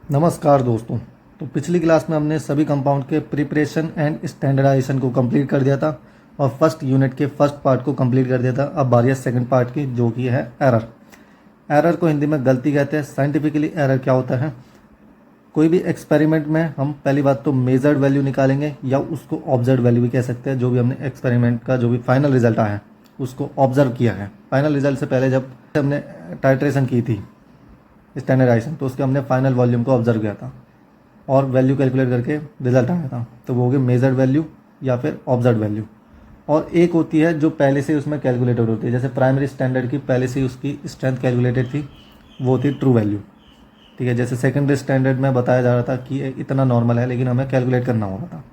नमस्कार दोस्तों। तो पिछली क्लास में हमने सभी कंपाउंड के प्रिपरेशन एंड स्टैंडर्डाइजेशन को कंप्लीट कर दिया था और फर्स्ट यूनिट के फर्स्ट पार्ट को कंप्लीट कर दिया था। अब बारी है सेकंड पार्ट की, जो कि है एरर। एरर को हिंदी में गलती कहते हैं। साइंटिफिकली एरर क्या होता है? कोई भी एक्सपेरिमेंट में हम पहली बात तो मेजर्ड वैल्यू निकालेंगे या उसको ऑब्जर्व वैल्यू भी कह सकते हैं। जो भी हमने एक्सपेरिमेंट का जो भी फाइनल रिजल्ट आया है उसको ऑब्जर्व किया है। फाइनल रिजल्ट से पहले जब हमने टाइट्रेशन की थी स्टैंडर्डाइजेशन, तो उसके हमने फाइनल वॉल्यूम को ऑब्जर्व किया था और वैल्यू कैलकुलेट करके रिजल्ट आया था। तो वो हो गया मेजर्ड वैल्यू या फिर ऑब्जर्व वैल्यू। और एक होती है जो पहले से उसमें कैलकुलेटेड होती है, जैसे प्राइमरी स्टैंडर्ड की पहले से उसकी स्ट्रेंथ कैलकुलेटेड थी, वो थी ट्रू वैल्यू। ठीक है, जैसे सेकेंडरी स्टैंडर्ड में बताया जा रहा था कि इतना नॉर्मल है लेकिन हमें कैलकुलेट करना होगा था।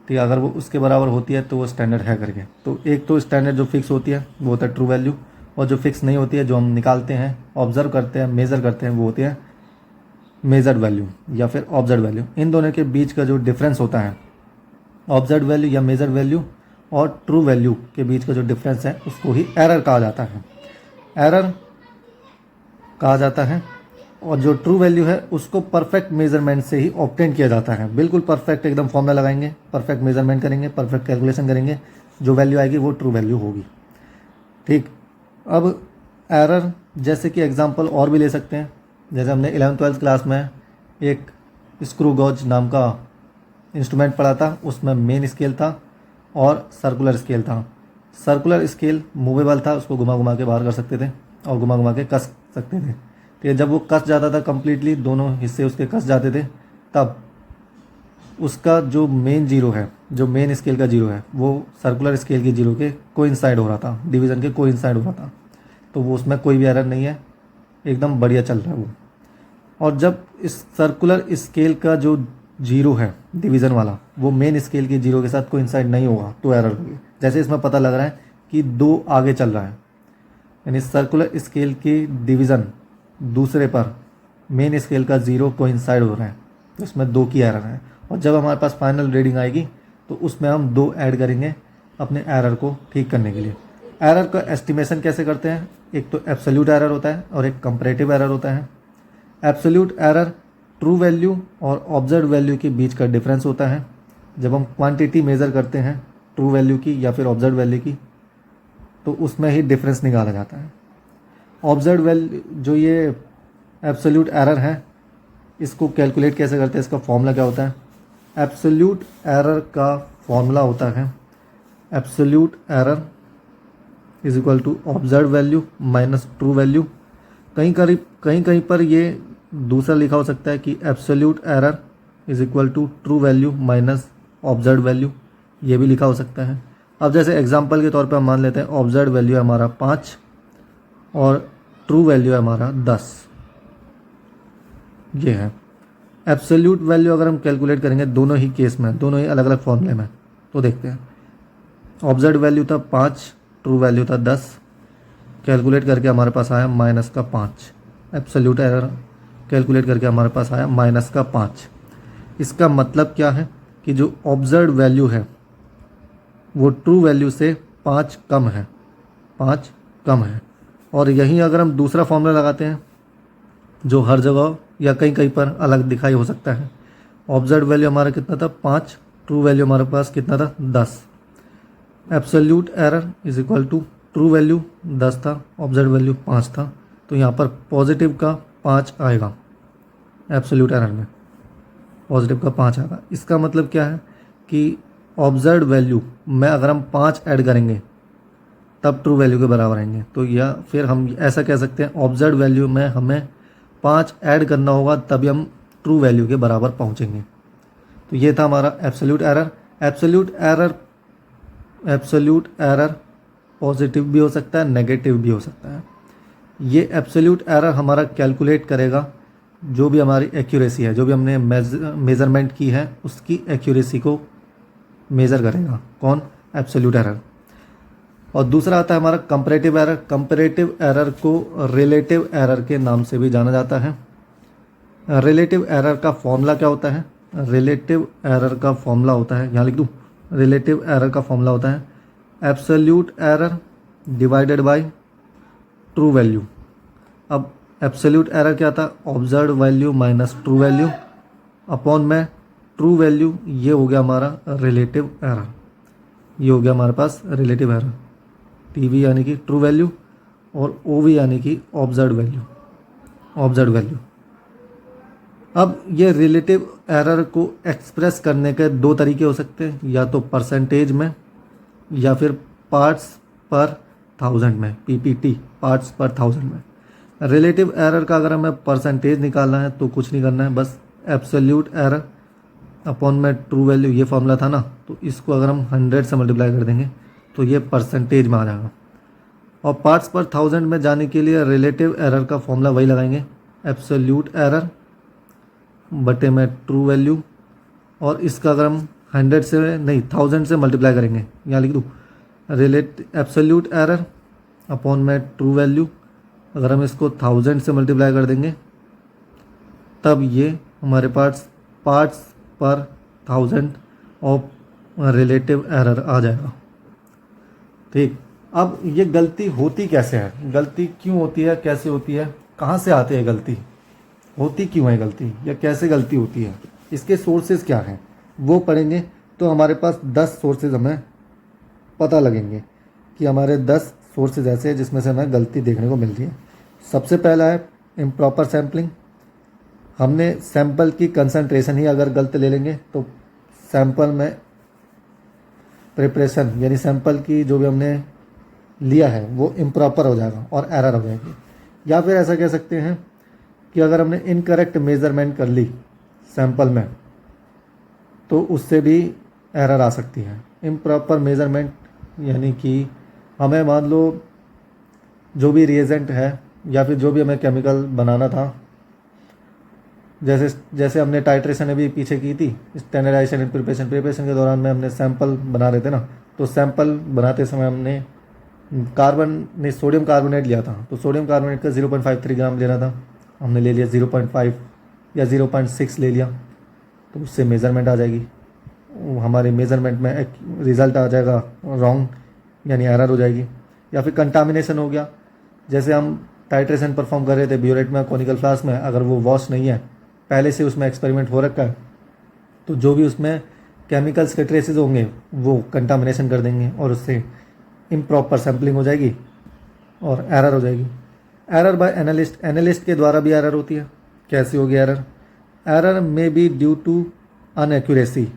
ठीक है, अगर वो उसके बराबर होती है तो वो स्टैंडर्ड है करके। तो एक तो स्टैंडर्ड जो फिक्स होती है वो होता है ट्रू वैल्यू, और जो फिक्स नहीं होती है, जो हम निकालते हैं, ऑब्जर्व करते हैं, मेज़र करते हैं, वो होती है मेजर्ड वैल्यू या फिर ऑब्जर्व वैल्यू। इन दोनों के बीच का जो डिफरेंस होता है, ऑब्जर्व वैल्यू या मेजर्ड वैल्यू और ट्रू वैल्यू के बीच का जो डिफरेंस है, उसको ही एरर कहा जाता है। एरर कहा जाता है। और जो ट्रू वैल्यू है उसको परफेक्ट मेजरमेंट से ही ऑब्टेन किया जाता है। बिल्कुल परफेक्ट एकदम फॉर्मूला लगाएंगे, परफेक्ट मेजरमेंट करेंगे, परफेक्ट कैलकुलेशन करेंगे, जो वैल्यू आएगी वो ट्रू वैल्यू होगी। ठीक। अब एरर जैसे कि एग्जांपल और भी ले सकते हैं। जैसे हमने 11th-12th क्लास में एक स्क्रू गॉज नाम का इंस्ट्रूमेंट पढ़ा था, उसमें मेन स्केल था और सर्कुलर स्केल था। सर्कुलर स्केल मूवेबल था, उसको घुमा घुमा के बाहर कर सकते थे और घुमा घुमा के कस सकते थे। ठीक है, जब वो कस जाता था कंप्लीटली, दोनों हिस्से उसके कस जाते थे, तब उसका जो मेन जीरो है, जो मेन स्केल का जीरो है, वो सर्कुलर स्केल के जीरो के कोइंसाइड हो रहा था, डिवीज़न के कोइंसाइड हो रहा था। तो वो उसमें कोई भी एरर नहीं है, एकदम बढ़िया चल रहा है वो। और जब इस सर्कुलर स्केल का जो जीरो है डिवीज़न वाला, वो मेन स्केल के जीरो के साथ कोइंसाइड नहीं होगा तो एरर होगी। जैसे इसमें पता लग रहा है कि 2 आगे चल रहा है, यानी सर्कुलर स्केल की डिवीज़न दूसरे पर मेन स्केल का जीरो कोइंसाइड हो रहा है, तो इसमें 2 की एरर है। और जब हमारे पास फाइनल रीडिंग आएगी तो उसमें हम 2 ऐड करेंगे अपने एरर को ठीक करने के लिए। एरर का एस्टिमेशन कैसे करते हैं? एक तो एब्सोल्यूट एरर होता है और एक कंपैरेटिव एरर होता है। एब्सोल्यूट एरर ट्रू वैल्यू और ऑब्जर्व वैल्यू के बीच का डिफरेंस होता है। जब हम क्वांटिटी मेज़र करते हैं ट्रू वैल्यू की या फिर ऑब्जर्व वैल्यू की, तो उसमें ही डिफरेंस निकाला जाता है। ऑब्जर्व वैल्यू जो ये एब्सोल्यूट एरर है, इसको कैलकुलेट कैसे करते हैं? इसका फॉर्मूला क्या होता है? एब्सोल्यूट एरर का फॉर्मूला होता है absolute error is equal to observe value minus true value. कहीं कहीं पर ये दूसरा लिखा हो सकता है कि absolute error is equal to true value minus observe value, ये भी लिखा हो सकता है। अब जैसे एग्जांपल के तौर पे हम मान लेते हैं ऑब्जर्व वैल्यू है हमारा 5 और ट्रू वैल्यू है हमारा 10, ये है। एब्सोल्यूट वैल्यू अगर हम कैलकुलेट करेंगे दोनों ही केस में, दोनों ही अलग अलग फॉर्मूले में, तो देखते हैं। ऑब्जर्व वैल्यू था 5, ट्रू वैल्यू था 10, कैलकुलेट करके हमारे पास आया -5। एब्सोल्यूट एरर कैलकुलेट करके हमारे पास आया -5। इसका मतलब क्या है कि जो ऑब्जर्व वैल्यू है वो ट्रू वैल्यू से 5 कम है, 5 कम है। और यहीं अगर हम दूसरा फॉर्मूला लगाते हैं जो हर जगह या कहीं कहीं पर अलग दिखाई हो सकता है, ऑब्जर्व वैल्यू हमारा कितना था 5, ट्रू वैल्यू हमारे पास कितना था 10। Absolute error is equal to true value 10 था, ऑब्जर्व वैल्यू 5 था, तो यहाँ पर पॉजिटिव का 5 आएगा। एब्सोल्यूट एरर में पॉजिटिव का 5 आएगा। इसका मतलब क्या है कि ऑब्जर्व वैल्यू में अगर हम 5 ऐड करेंगे तब ट्रू वैल्यू के बराबर आएंगे। तो या फिर हम ऐसा कह सकते हैं ऑब्जर्व वैल्यू में हमें 5 ऐड करना होगा तभी हम ट्रू वैल्यू के बराबर पहुँचेंगे। तो ये था हमारा absolute error. Absolute error positive भी हो सकता है, नेगेटिव भी हो सकता है। ये एब्सोल्यूट एरर हमारा कैलकुलेट करेगा जो भी हमारी एक्यूरेसी है, जो भी हमने मेज़रमेंट की है उसकी एक्यूरेसी को मेज़र करेगा। कौन? Absolute error. और दूसरा आता है हमारा कंपैरेटिव एरर। कंपैरेटिव एरर को रिलेटिव एरर के नाम से भी जाना जाता है। रिलेटिव एरर का फॉर्मूला क्या होता है? रिलेटिव एरर का फॉर्मूला होता है, यहाँ लिख दूँ, रिलेटिव एरर का फॉर्मूला होता है absolute error divided by true value. अब एब्सोल्यूट एरर क्या था, observe value minus true value upon में ट्रू वैल्यू, ये हो गया हमारा रिलेटिव एरर, ये हो गया हमारे पास रिलेटिव एरर। टीवी यानी कि ट्रू वैल्यू और ओवी यानी कि ऑब्जर्व वैल्यू, ऑब्जर्व वैल्यू। अब ये रिलेटिव एरर को एक्सप्रेस करने के दो तरीके हो सकते हैं, या तो परसेंटेज में या फिर पार्ट्स पर थाउजेंड में, पीपीटी, पार्ट्स पर थाउजेंड में। रिलेटिव एरर का अगर हमें परसेंटेज निकालना है तो कुछ नहीं करना है, बस एब्सोल्यूट एरर अपॉन में ट्रू वैल्यू, ये फॉर्मूला था ना, तो इसको अगर हम 100 से मल्टीप्लाई कर देंगे तो ये परसेंटेज में आ जाएगा। और पार्ट्स पर थाउजेंड में जाने के लिए रिलेटिव एरर का फॉर्मूला वही लगाएंगे, एब्सोल्यूट एरर बटे में ट्रू वैल्यू, और इसका अगर हम 100 से नहीं 1000 से मल्टीप्लाई करेंगे, यहाँ लिख दूँ एब्सोल्यूट एरर अपॉन में ट्रू वैल्यू, अगर हम इसको 1000 से मल्टीप्लाई कर देंगे तब ये हमारे पास पार्ट्स पर थाउजेंड ऑफ रिलेटिव एरर आ जाएगा। ठीक, अब ये गलती होती कैसे है, गलती क्यों होती है, कैसे होती है, कहाँ से आती है गलती, होती क्यों है गलती, या कैसे गलती होती है, इसके सोर्सेज क्या हैं वो पढ़ेंगे। तो हमारे पास 10 सोर्सेज हमें पता लगेंगे कि हमारे 10 सोर्सेज ऐसे हैं जिसमें से हमें गलती देखने को मिलती है। सबसे पहला है इम्प्रॉपर सैम्पलिंग। हमने सैंपल की कंसंट्रेशन ही अगर गलत ले लेंगे तो सैंपल में प्रिपरेशन यानी सैंपल की जो भी हमने लिया है वो इम्प्रॉपर हो जाएगा और एरर हो जाएगी। या फिर ऐसा कह सकते हैं कि अगर हमने इनकरेक्ट मेज़रमेंट कर ली सैंपल में तो उससे भी एरर आ सकती है। इम्प्रॉपर मेज़रमेंट यानी कि हमें मान लो जो भी रिएजेंट है या फिर जो भी हमें केमिकल बनाना था, जैसे हमने टाइट्रेशन अभी पीछे की थी, स्टैंडर्डाइजेशन एंड प्रिपरेशन के दौरान में हमने सैंपल बना रहे थे ना, तो सैंपल बनाते समय हमने सोडियम कार्बोनेट लिया था, तो सोडियम कार्बोनेट का 0.53 ग्राम लेना था, हमने ले लिया 0.5 या 0.6 ले लिया, तो उससे मेज़रमेंट आ जाएगी, हमारे मेज़रमेंट में एक रिज़ल्ट आ जाएगा रॉन्ग यानी एरर हो जाएगी। या फिर कंटामिनेशन हो गया, जैसे हम टाइट्रेशन परफॉर्म कर रहे थे ब्यूरेट में, कॉनिकल फ्लास्क में, अगर वो वॉश नहीं है, पहले से उसमें एक्सपेरिमेंट हो रखा है, तो जो भी उसमें केमिकल्स के ट्रेसेस होंगे वो कंटामिनेशन कर देंगे और उससे इम्प्रॉपर सैम्पलिंग हो जाएगी और एरर हो जाएगी। एरर बाय एनालिस्ट, एनालिस्ट के द्वारा भी एरर होती है। कैसी होगी error? Error may be due to inaccuracy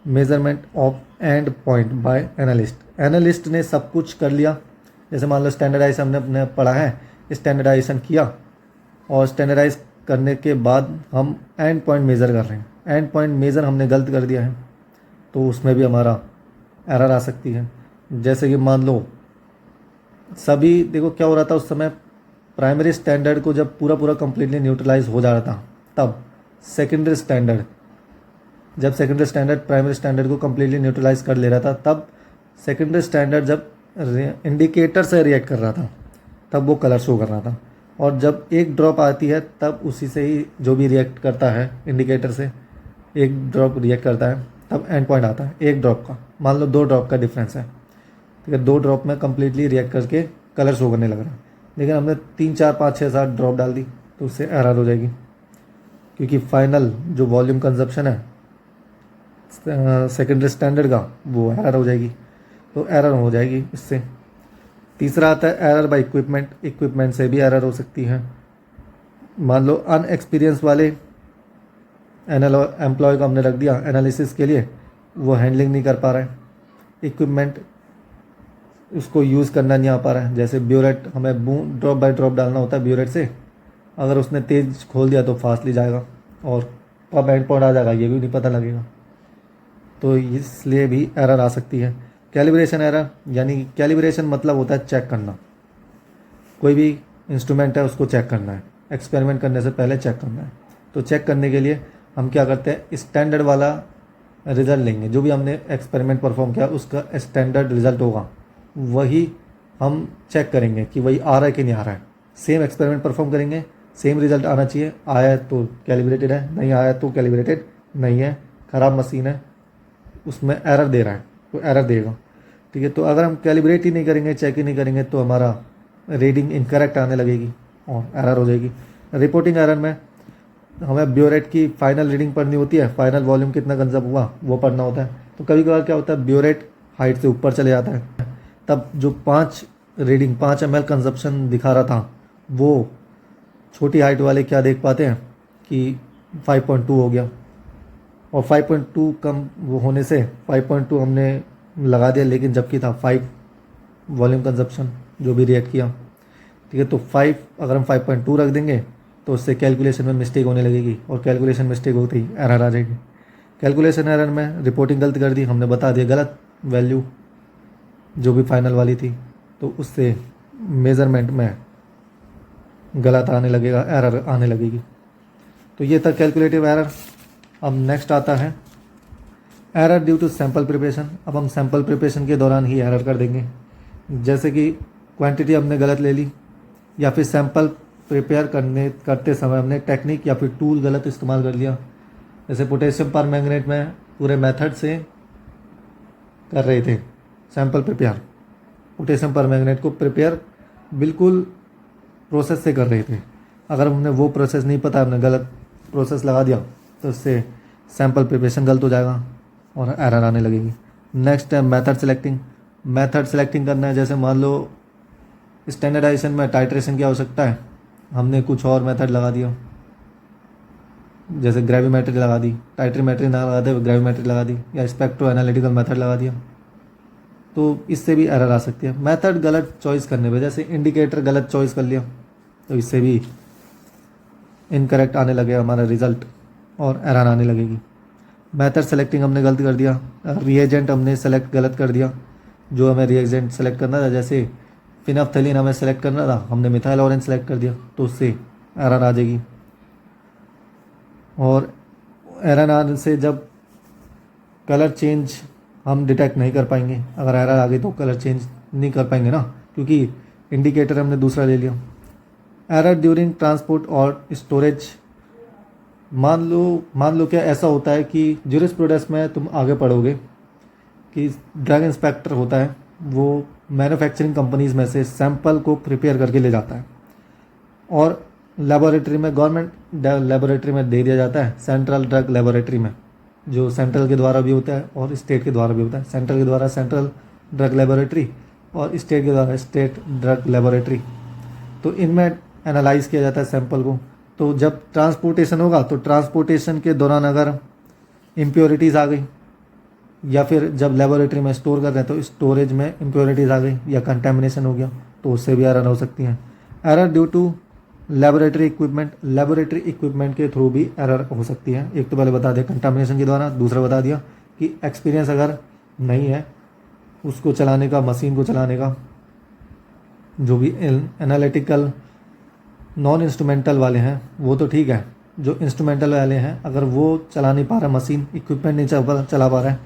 measurement of end point by analyst. Analyst ने सब कुछ कर लिया, जैसे मान लो स्टैंडर्डाइज हमने पढ़ा है, स्टैंडर्डाइजेशन किया और स्टैंडर्डाइज करने के बाद हम एंड पॉइंट मेज़र कर रहे हैं, एंड पॉइंट मेज़र हमने गलत कर दिया है, तो उसमें भी हमारा एरर आ सकती है। जैसे कि मान लो सभी, देखो क्या हो रहा था उस समय, प्राइमरी स्टैंडर्ड को जब पूरा कंप्लीटली न्यूट्रलाइज हो जा रहा था, तब सेकेंडरी स्टैंडर्ड, जब सेकेंडरी स्टैंडर्ड प्राइमरी स्टैंडर्ड को कम्प्लीटली न्यूट्रलाइज कर ले रहा था, तब सेकेंडरी स्टैंडर्ड जब इंडिकेटर से रिएक्ट कर रहा था तब वो कलर शो कर रहा था, और जब एक ड्रॉप आती है तब उसी से ही जो भी रिएक्ट करता है इंडिकेटर से, एक ड्रॉप रिएक्ट करता है तब एंड पॉइंट आता है एक ड्रॉप का। मान लो 2 ड्रॉप का डिफरेंस है, ठीक है, 2 ड्रॉप में कम्प्लीटली रिएक्ट करके कलर शो करने लग रहा है, लेकिन हमने 3 4 5 6 7 ड्रॉप डाल दी तो उससे एरर हो जाएगी, क्योंकि फाइनल जो वॉल्यूम कंजप्शन है सेकेंडरी स्टैंडर्ड का वो एरर हो जाएगी, तो एरर हो जाएगी इससे। तीसरा आता है एरर बाय इक्विपमेंट, इक्विपमेंट से भी एरर हो सकती है। मान लो अनएक्सपीरियंस वाले एम्प्लॉय को हमने रख दिया एनालिसिस के लिए, वो हैंडलिंग नहीं कर पा रहा है, इक्विपमेंट उसको यूज़ करना नहीं आ पा रहा है। जैसे ब्यूरेट हमें ड्रॉप बाय ड्रॉप डालना होता है ब्यूरेट से, अगर उसने तेज़ खोल दिया तो फास्टली जाएगा और कब एंड पॉइंट आ जाएगा ये भी नहीं पता लगेगा, तो इसलिए भी एरर आ सकती है। कैलिब्रेशन एरर, यानी कैलिब्रेशन मतलब होता है चेक करना, कोई भी इंस्ट्रूमेंट है उसको चेक करना है, एक्सपेरिमेंट करने से पहले चेक करना है। तो चेक करने के लिए हम क्या करते हैं, स्टैंडर्ड वाला रिज़ल्ट लेंगे, जो भी हमने एक्सपेरिमेंट परफॉर्म किया उसका स्टैंडर्ड रिज़ल्ट होगा, वही हम चेक करेंगे कि वही आ रहा है कि नहीं आ रहा है। सेम एक्सपेरिमेंट परफॉर्म करेंगे, सेम रिज़ल्ट आना चाहिए, आया है तो कैलिब्रेटेड है, नहीं आया तो कैलिब्रेटेड नहीं है, ख़राब मशीन है, उसमें एरर दे रहा है तो एरर देगा, ठीक है। तो अगर हम कैलिब्रेट ही नहीं करेंगे, चेक ही नहीं करेंगे, तो हमारा रीडिंग इनकरेक्ट आने लगेगी, और एरर हो जाएगी। रिपोर्टिंग एरर में हमें ब्योरेट की फाइनल रीडिंग पढ़नी होती है, फाइनल वॉल्यूम कितना कंजप्ट हुआ वो पढ़ना होता है। तो कभी कभार क्या होता है, ब्योरेट हाइट से ऊपर चले जाता है, तब जो 5 ml कंजप्शन दिखा रहा था वो छोटी हाइट वाले क्या देख पाते हैं कि 5.2 हो गया, और 5.2 कम वो होने से 5.2 हमने लगा दिया, लेकिन जबकि था 5 वॉल्यूम कंजप्शन जो भी रिएक्ट किया। ठीक है, तो 5 अगर हम 5.2 रख देंगे तो उससे कैलकुलेशन में मिस्टेक होने लगेगी, और कैलकुलेशन मिस्टेक होती ही एरर आ जाएगी। कैलकुलेशन एरर में रिपोर्टिंग गलत कर दी, हमने बता दिया गलत वैल्यू जो भी फाइनल वाली थी, तो उससे मेज़रमेंट में गलत आने लगेगा, एरर आने लगेगी। तो ये था कैलकुलेटिव एरर। अब नेक्स्ट आता है error due to sample preparation. अब हम सैम्पल प्रिपरेशन के दौरान ही एरर कर देंगे, जैसे कि क्वांटिटी हमने गलत ले ली, या फिर सैम्पल प्रिपेयर करते समय हमने टेक्निक या फिर टूल गलत इस्तेमाल कर लिया। जैसे पोटेशियम परमैंगनेट में पूरे मेथड से कर रहे थे सैम्पल प्रिपेयर, पोटेशियम परमैंगनेट को प्रिपेयर बिल्कुल प्रोसेस से कर रहे थे। अगर हमने वो प्रोसेस नहीं पता, हमने गलत प्रोसेस लगा दिया, तो उससे सैम्पल प्रिपरेशन गलत हो जाएगा और एरर आने लगेगी। नेक्स्ट है मेथड सेलेक्टिंग। मेथड सेलेक्टिंग करना है, जैसे मान लो स्टैंडर्डाइजेशन में टाइट्रेशन की आवश्यकता है, हमने कुछ और मेथड लगा दिया, जैसे ग्रेविमेट्री लगा दी, टाइट्रीमेट्री ना लगाते हुए ग्रेविमेट्री लगा दी, या स्पेक्ट्रो एनालिटिकल मेथड लगा दिया, तो इससे भी एरर आ सकती है। मेथड गलत चॉइस करने पे, जैसे इंडिकेटर गलत चॉइस कर लिया, तो इससे भी इनकरेक्ट आने लगेगा हमारा रिजल्ट और एरर आने लगेगी। मेथड सेलेक्टिंग हमने गलत कर दिया, रिएजेंट हमने सेलेक्ट गलत कर दिया, जो हमें रिएजेंट सेलेक्ट करना था, जैसे फिनाफ्थलीन हमें सेलेक्ट करना था, हमने मिथाइल ऑरेंज सेलेक्ट कर दिया, तो उससे एरर आ जाएगी। और एरर आने से जब कलर चेंज हम डिटेक्ट नहीं कर पाएंगे, अगर एरर आ गई तो कलर चेंज नहीं कर पाएंगे ना, क्योंकि इंडिकेटर हमने दूसरा ले लिया। एरर ड्यूरिंग ट्रांसपोर्ट और स्टोरेज। मान लो क्या ऐसा होता है कि ज्यूरिस्प्रूडेंस में तुम आगे पढ़ोगे कि ड्रग इंस्पेक्टर होता है, वो मैन्युफैक्चरिंग कंपनीज़ में से सैंपल को प्रिपेयर करके ले जाता है, और लेबोरेटरी में, गवर्नमेंट लेबोरेटरी में दे दिया जाता है, सेंट्रल ड्रग लेबोरेटरी में, जो सेंट्रल के द्वारा भी होता है और स्टेट के द्वारा भी होता है। सेंट्रल के द्वारा सेंट्रल ड्रग लेबोरेटरी और स्टेट के द्वारा स्टेट ड्रग लेबोरेटरी। तो इनमें एनालाइज किया जाता है सैंपल को। तो जब ट्रांसपोर्टेशन होगा, तो ट्रांसपोर्टेशन के दौरान अगर इम्प्योरिटीज़ आ गई, या फिर जब लेबोरेटरी में स्टोर कर रहे हैं तो स्टोरेज में इम्प्योरिटीज़ आ गई या कंटेमिनेशन हो गया, तो उससे भी एरर हो सकती हैं। Error due to laboratory equipment. Laboratory equipment के थ्रू भी एरर हो सकती है। एक तो पहले बता दिया कंटामिनेशन के द्वारा, दूसरा बता दिया कि एक्सपीरियंस अगर नहीं है उसको चलाने का, मशीन को चलाने का, जो भी एनालिटिकल नॉन इंस्ट्रूमेंटल वाले हैं वो तो ठीक है, जो इंस्ट्रूमेंटल वाले हैं अगर वो चला नहीं पा रहा, मशीन इक्विपमेंट नहीं चला पा रहा है,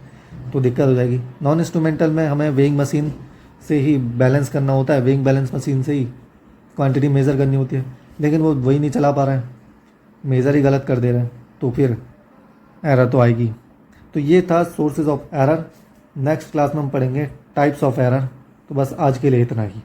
तो दिक्कत हो जाएगी। नॉन इंस्ट्रूमेंटल में हमें वेइंग मशीन से ही बैलेंस करना होता है, वेइंग बैलेंस मशीन से ही क्वांटिटी मेज़र करनी होती है, लेकिन वो वही नहीं चला पा रहे हैं, मेज़र ही गलत कर दे रहे हैं, तो फिर एरर तो आएगी। तो ये था sources of error. Next class में हम पढ़ेंगे टाइप्स ऑफ एरर। तो बस आज के लिए इतना ही।